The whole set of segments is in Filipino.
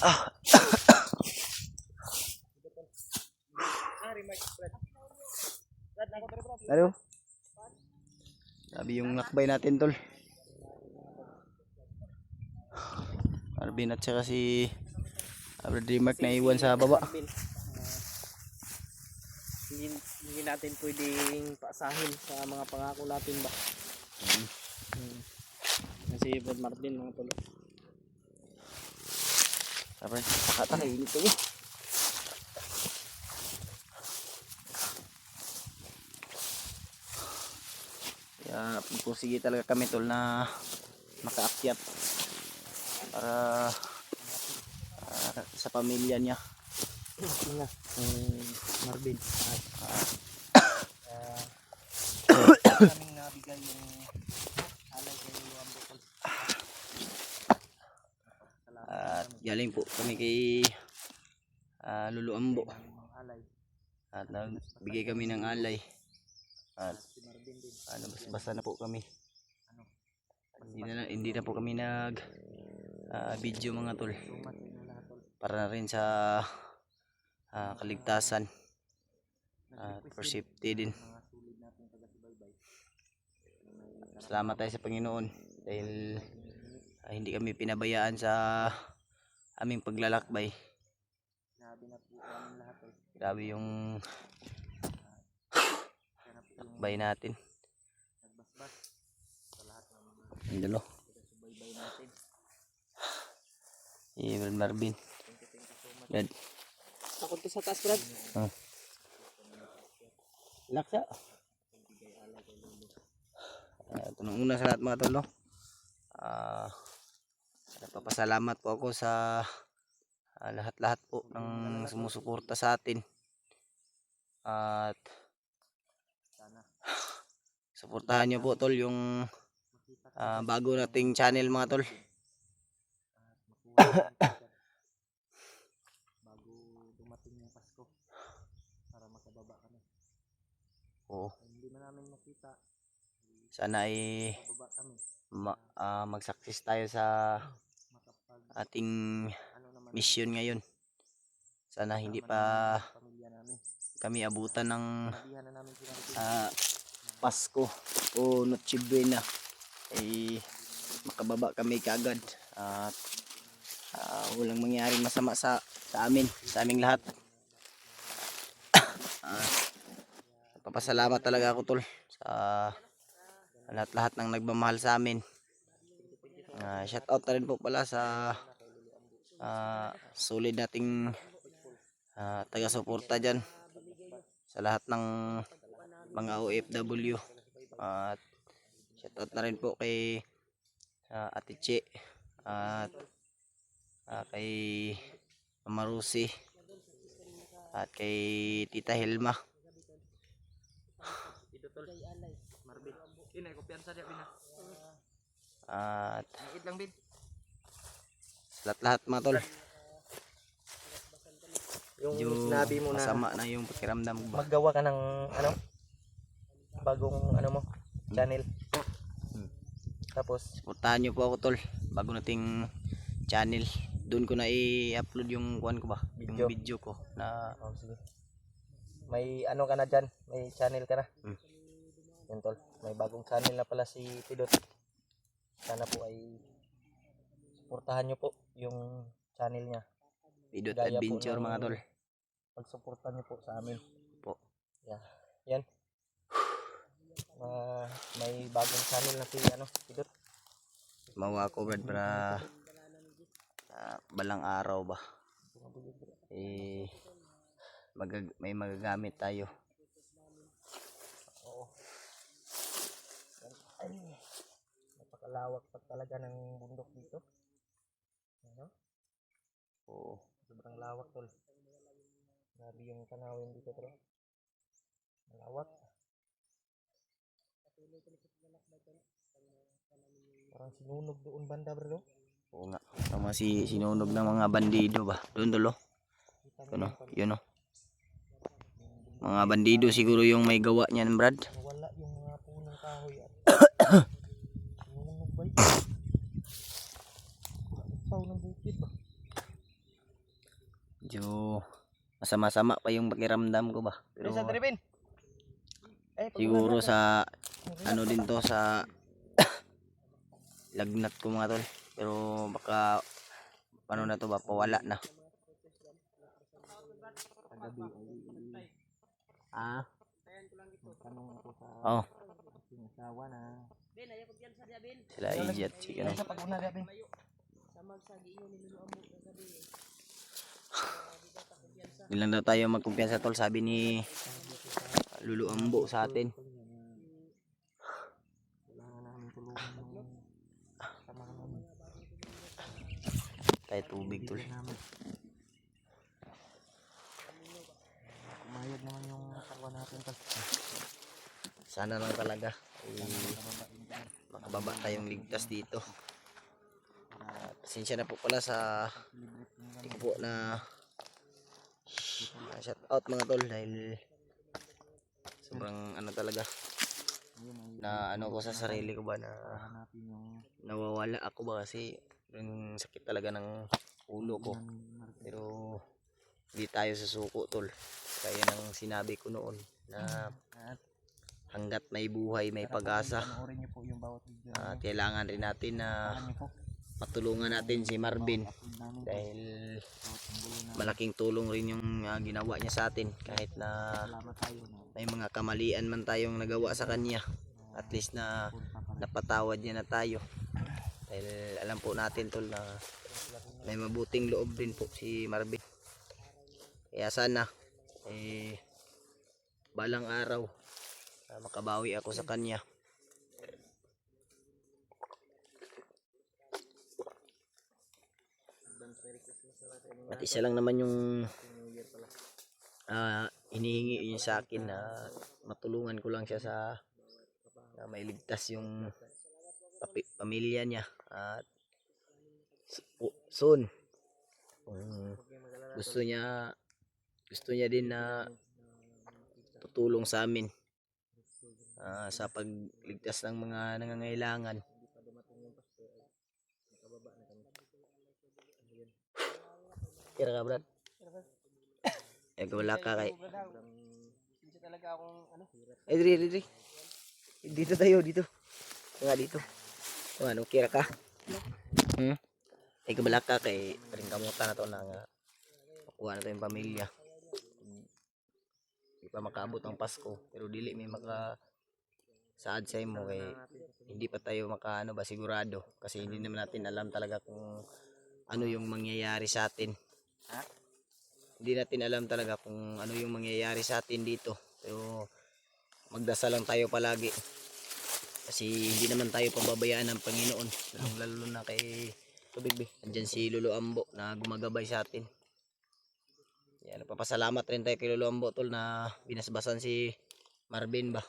Ah, ano? Sabi yung lakbay natin, tol. Arvin at saka si Dreamark na iwan sa baba. Hindi natin pwedeng paasahin sa mga pangako natin ba. Kasi Brad Marvin mga tol. Tapos nakatakain ito eh. Kaya pupursige talaga kami, tol, na makaakyat para sa pamilya niya. Yun nga, Marvin. Kaming nabigay yung alay kay Luambo tol. At galing po kami kay Lolo Ambo. At nagbigay kami ng alay. At basta na po kami. Hindi na po kami nag video mga tol. Para na rin sa kaligtasan. For safety din. Salamat tayo sa Panginoon dahil hindi kami pinabayaan sa aming paglalakbay. Grabe yung lakbay natin. Ang dalo. Brad Marvin. Brad. Takot to sa taas, Brad. Laksa. Ito nung una sa lahat mga tol, no? Nagpapasalamat po ako sa lahat-lahat po ng sumusuporta sa atin. At suportahan nyo po, tol, yung bago nating channel mga tol. Bago dumating yung Pasko para makababa kami. Oo. Hindi na namin makita. Sana ay mag-success tayo sa ating mission ngayon. Sana hindi pa kami abutan ng Pasko o Noche Buena ay makababa kami kaagad at walang mangyaring masama sa amin, sa aming lahat. Papasalamat talaga ako, tol, sa lahat-lahat ng nagmamahal sa amin. Shout out na rin po pala sa solid nating taga-suporta dyan sa lahat ng mga OFW. At shout out na rin po kay Ate Che at kay Mama Rusi at kay Tita Helma. At lahat-lahat mga tol. Yung sinabi mo na masama na yung pakiramdam ko ba? maggawa ka ng bagong mo channel. Tapos Suportahan nyo po ako, tol, bago nating channel. Doon ko na i-upload yung kuan ko ba, yung video ko na sige. May ka na dyan, may channel ka na. Yan tol, may bagong channel na pala si Pidot. Sana po ay suportahan nyo po yung channel niya, Pidot Adventure mga tol. Pagsuportahan nyo po sa amin po. Yan. May bagong channel na si Pidot. Mawa ko, Brad, para balang araw ba may magagamit tayo. Oo. Ay, napakalawak pa talaga ng bundok dito. Oo. Sobrang lawak, tol. Grabe yung tanawin dito, tol. Malawak. Parang sinunog doon banda, bro. Oo nga. Tama, sinunog ng mga bandido ba. Doon, tol, yun, mga bandido siguro yung may gawa niyan, Brad. Wala yung mga punong kahoy at sinunog ba? Ikaw ng bukid ba? masama-sama pa yung pakiramdam ko ba. Pero Pero sa dribin. siguro sa ano din to sa lagnat ko mga tol. Pero baka paano na to ba, pawala na. Kagabi ay tanong ako sa Oh, aking asawa na sila AJ at si ano. sa pag-una gabi. Ilan daw tayo magkumpiyansa tol, sabi ni Lulu Ambo sa atin. Kailangan namin tulungan yung samahan namin. Tayo tubig tol. Namin. Kumayod naman yung asawa natin tol. Sana lang talaga makababa tayong ligtas dito. Pasensya na po pala sa hindi po na shout out mga tol, dahil sobrang ano talaga na ano ko sa sarili ko ba na nawawala ako ba, kasi yung sakit talaga ng ulo ko. Pero hindi tayo susuko tol, kaya ng sinabi ko noon na hanggat may buhay may pag-asa. Panoorin niyo po yung bawat video. At kailangan rin natin na matulungan natin si Marvin, dahil malaking tulong rin yung ginawa niya sa atin. Kahit na may mga kamalian man tayong nagawa sa kanya, at least na napatawad niya na tayo, dahil alam po natin tol na may mabuting loob din po si Marvin. Kaya sana balang araw makabawi ako sa kanya. At isa lang naman yung hinihingi niya sa akin, na matulungan ko lang siya sa na mailigtas yung pamilya niya. At soon gusto niya din na tutulong sa amin sa pagligtas ng mga nangangailangan. Kira ka Brad? Wala ka kay Talaga akong ano? diri. Dito tayo, dito. Nga dito. Ano, kira ka? Kabala ka kay ring kamuta na to na nga makuha na to yung pamilya. Di pa makaabot ang Pasko, pero dili may maka saad sa imo kay hindi pa tayo makaano ba sigurado, kasi hindi naman natin alam talaga kung ano yung mangyayari sa atin. Hindi natin alam talaga kung ano yung mangyayari sa atin dito, pero magdasal lang tayo palagi, kasi hindi naman tayo pababayaan ng Panginoon, lalo na kay andyan si Lolo Ambo na gumagabay sa atin. Yan, nagpapasalamat rin tayo kay Lolo Ambo tol na binasbasan si Marvin ba,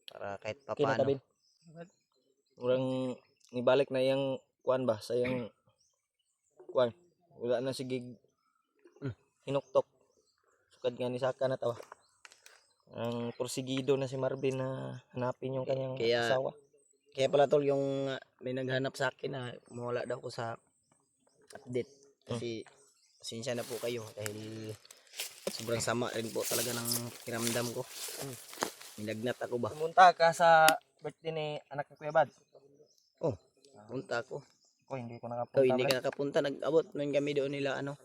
para kahit papano. Urang nibalik na yung kuan ba sa yung kuan. Wala na sige hinuktok. Sukad nga ni Saka na tawa. Ang porsigido na si Marvin na hanapin yung kanyang asawa. Kaya pala tol, yung may naghanap sa akin na mawala daw ko sa update, kasi pasensya na po kayo dahil sobrang sama rin po talaga ng kiramdam ko. Nilagnat ako ba? Pumunta ka sa birthday ni anak ni Kuya Bad. Punta ako. Hindi ko nakapunta. Ikaw hindi ka nakapunta, nag-abot nun kami doon nila ano.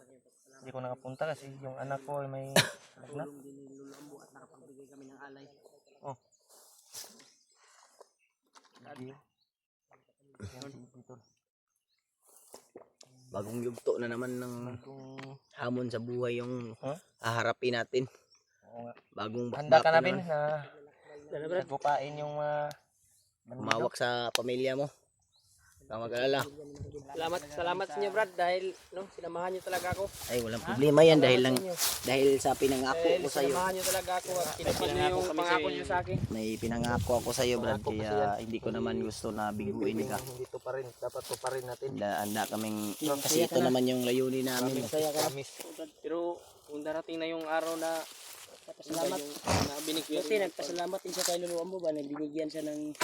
Hindi ko nakapunta kasi yung anak ko ay may lagnat. At nakapagbigay kami ng alay. Bagong yugto na naman ng hamon sa buhay yung haharapin natin. Bagong handa ka na bin na nagpupain yung umawak sa pamilya mo. Huwag mag-alala. Salamat sa inyo Brad, dahil sinamahan niyo talaga ako. Ay, walang problema yan dahil sa pinangako ko sa iyo. Sinamahan niyo talaga ako. Kinapal niyo yung pangako niyo sa akin. May pinangako ako sa iyo, Brad, kaya hindi ko naman gusto na biguin ka. Dito pa rin, dapat to pa rin natin. Handa kaming, kasi ito naman yung layunin namin. Pero kung darating na yung araw na pasalamat na binigyan. Kasi nagpasalamat din siya kay Lolo Ambo ba, nagbibigyan siya ng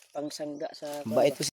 pangsangga sa Bait ko